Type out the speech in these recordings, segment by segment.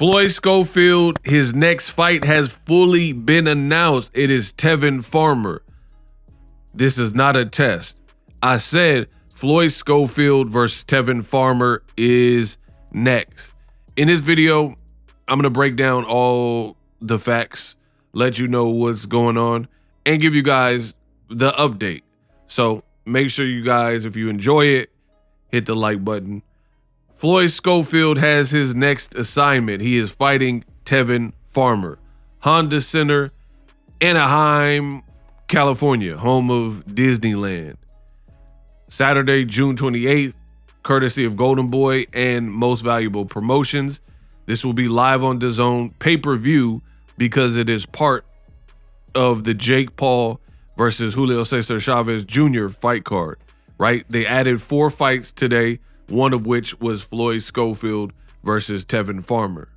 Floyd Schofield, his next fight has fully been announced. It is Tevin Farmer. This is not a test. I said Floyd Schofield versus Tevin Farmer is next. In this video, I'm going to break down all the facts, let you know what's going on, and give you guys the update. So make sure you guys, if you enjoy it, hit the like button. Floyd Schofield has his next assignment. He is fighting Tevin Farmer. Honda Center, Anaheim, California, home of Disneyland. Saturday, June 28th, courtesy of Golden Boy and Most Valuable Promotions. This will be live on DAZN pay-per-view because it is part of the Jake Paul versus Julio Cesar Chavez Jr. fight card, right? They added 4 fights today, one of which was Floyd Schofield versus Tevin Farmer.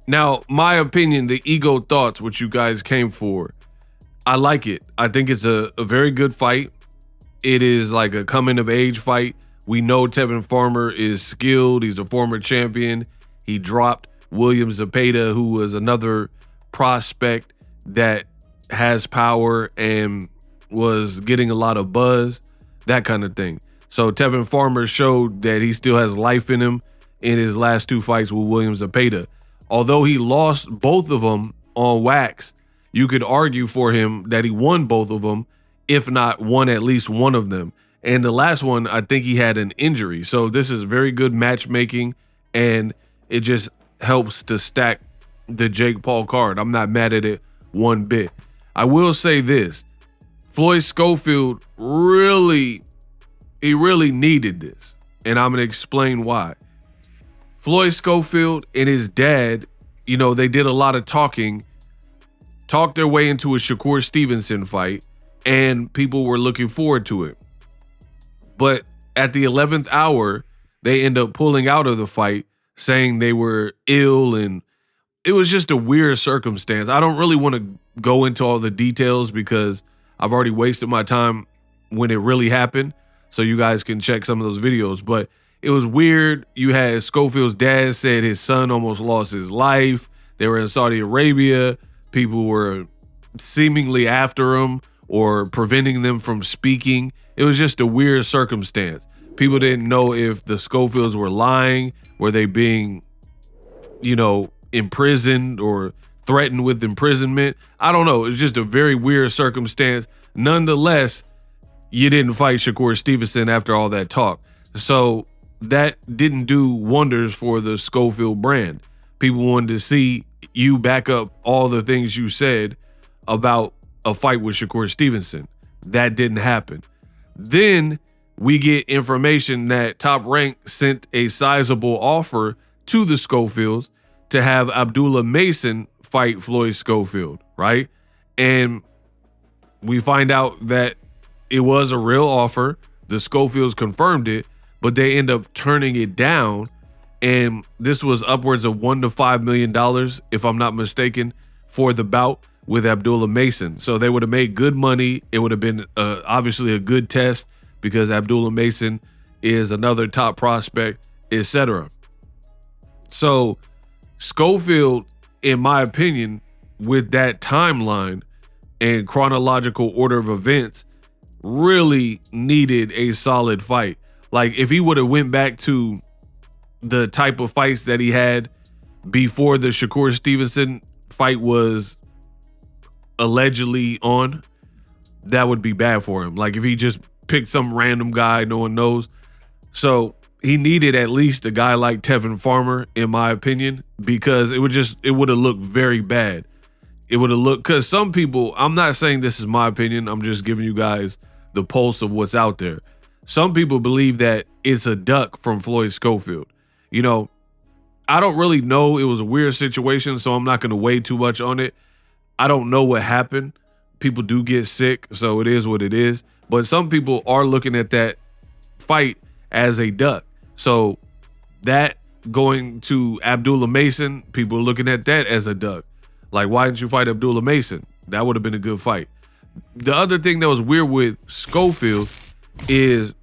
Now, my opinion, the ego thoughts, which you guys came for, I like it. I think it's a very good fight. It is like a coming of age fight. We know Tevin Farmer is skilled. He's a former champion. He dropped William Zepeda, who was another prospect that has power and was getting a lot of buzz, that kind of thing. So Tevin Farmer showed that he still has life in him in his last 2 fights with William Zepeda. Although he lost both of them on wax, you could argue for him that he won both of them, if not won at least one of them. And the last one, I think he had an injury. So this is very good matchmaking, and it just helps to stack the Jake Paul card. I'm not mad at it one bit. I will say this. Floyd Schofield really needed this, and I'm going to explain why. Floyd Schofield and his dad, you know, they did a lot of talking, talked their way into a Shakur Stevenson fight, and people were looking forward to it. But at the 11th hour, they end up pulling out of the fight, saying they were ill, and it was just a weird circumstance. I don't really want to go into all the details because I've already wasted my time when it really happened. So you guys can check some of those videos. But it was weird. You had Schofield's dad said his son almost lost his life. They were in Saudi Arabia. People were seemingly after him or preventing them from speaking. It was just a weird circumstance. People didn't know if the Schofields were lying. Were they being, you know, imprisoned or threatened with imprisonment? I don't know. It's just a very weird circumstance. Nonetheless, you didn't fight Shakur Stevenson after all that talk. So that didn't do wonders for the Schofield brand. People wanted to see you back up all the things you said about a fight with Shakur Stevenson. That didn't happen. Then we get information that Top Rank sent a sizable offer to the Schofields to have Abdullah Mason fight Floyd Schofield, right? And we find out that it was a real offer. The Schofields confirmed it, but they end up turning it down. And this was upwards of $1 to $5 million, if I'm not mistaken, for the bout with Abdullah Mason. So they would have made good money. It would have been obviously a good test because Abdullah Mason is another top prospect, etc. So Schofield, in my opinion, with that timeline and chronological order of events, really needed a solid fight. Like if he would have went back to the type of fights that he had before the Shakur Stevenson fight was allegedly on, that would be bad for him. Like if he just picked some random guy no one knows. So he needed at least a guy like Tevin Farmer, in my opinion, because it would have looked very bad. It would have looked, because some people, I'm not saying this is my opinion, I'm just giving you guys the pulse of what's out there. Some people believe that it's a duck from Floyd Schofield. You know, I don't really know. It was a weird situation, so I'm not going to weigh too much on it. I don't know what happened. People do get sick, so it is what it is. But some people are looking at that fight as a duck. So that going to Abdullah Mason, people are looking at that as a duck. Like, why didn't you fight Abdullah Mason? That would have been a good fight. The other thing that was weird with Schofield is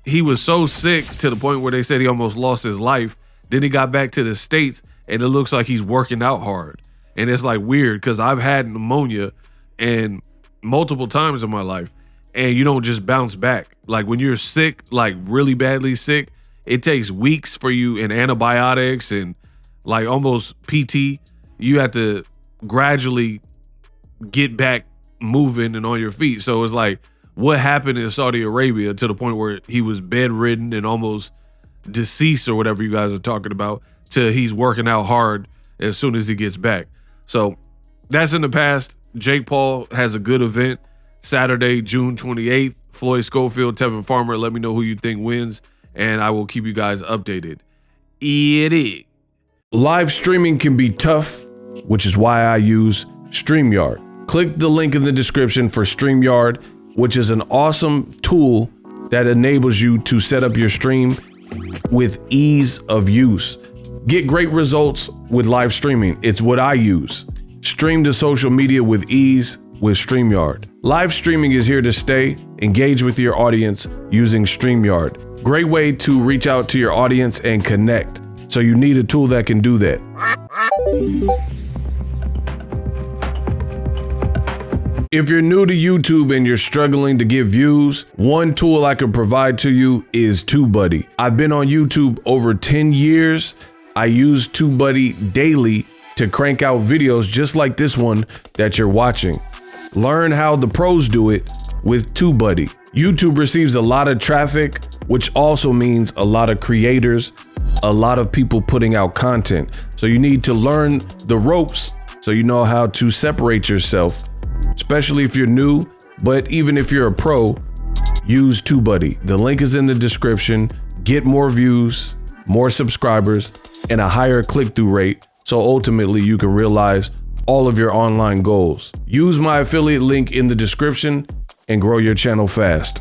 he was so sick to the point where they said he almost lost his life Then he got back to the States and it looks like he's working out hard. And it's like weird because I've had pneumonia and multiple times in my life, and you don't just bounce back. Like when you're sick, like really badly sick, it takes weeks for you and antibiotics and like almost PT. You have to gradually get back moving and on your feet. So it's like what happened in Saudi Arabia to the point where he was bedridden and almost deceased or whatever you guys are talking about, to he's working out hard as soon as he gets back. So that's in the past. Jake Paul has a good event Saturday, June 28th. Floyd Schofield, Tevin Farmer. Let me know who you think wins, and I will keep you guys updated. It is. Live streaming can be tough, which is why I use StreamYard. Click the link in the description for StreamYard, which is an awesome tool that enables you to set up your stream with ease of use. Get great results with live streaming. It's what I use. Stream to social media with ease with StreamYard. Live streaming is here to stay. Engage with your audience using StreamYard. Great way to reach out to your audience and connect. So you need a tool that can do that. If you're new to YouTube and you're struggling to get views, one tool I can provide to you is TubeBuddy. I've been on YouTube over 10 years. I use TubeBuddy daily to crank out videos just like this one that you're watching. Learn how the pros do it with TubeBuddy. YouTube receives a lot of traffic, which also means a lot of creators, a lot of people putting out content. So you need to learn the ropes so you know how to separate yourself, especially if you're new, but even if you're a pro, use TubeBuddy. The link is in the description. Get more views, more subscribers, and a higher click-through rate, so ultimately you can realize all of your online goals. Use my affiliate link in the description and grow your channel fast.